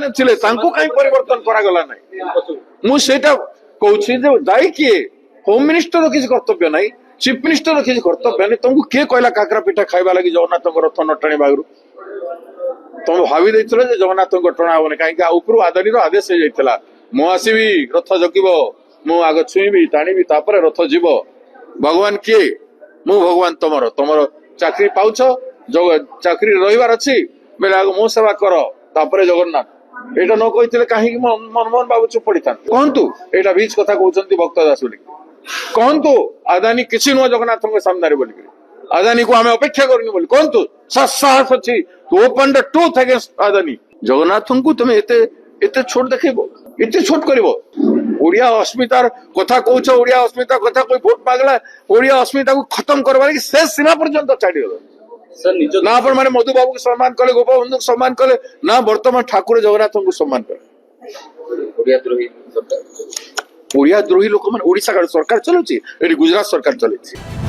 जोने थिले तांको काई परिवर्तन करा गला नै मु सेटा कहूछि जे दाई किए होम मिनिस्टर रो किछ कर्तव्य नै चीफ मिनिस्टर रो किछ कर्तव्य नै तुमको के कहला काकरा पिठा खाइबा लागि जगन्नाथ को रथ नटाणी बागरु तुम भावी देइथिलो जे जगन्नाथ को टणा होने काई का ऊपर आदानी रो आदेश हे जाइथिला मु आसीबी रथ जकिबो मु आग छुईबी टाणीबी तापर रथ जीवो भगवान किए मु भगवान तमरो तमरो चाकरी पाउछ चाकरी रहिबार अछि बेले आग मो सेवा कर तापर जगन्नाथ एटा न कहिथिले काहे कि मनमोहन बाबू चुप पड़िता कहंतु एटा बीच कथा कहउछंती भक्त दास बोली कहंतु आदानी किछि न जगन्नाथ को सामने रे बोली आदानी को हमें अपेक्षा करनी बोली कहंतु साहस अछि to open the truth against Adani Jagannath को तुम एते एते छोट देखैबो एते छोट करबो ओडिया अस्मितार कथा कहउछ ओडिया अस्मिता कथा कोई वोट मागला ओडिया अस्मिता को खत्म करबा लागि शेष सीमा पर्यंत छाडी गलो ना अपन माने मधु बाबू को सम्मान कले गोपबंधु को सम्मान कले ना वर्तमान ठाकुर जगन्नाथ को सम्मान कले ओडिया द्रोही लोक माने ओडिशा सरकार चलुची एडी गुजरात सरकार चलुची।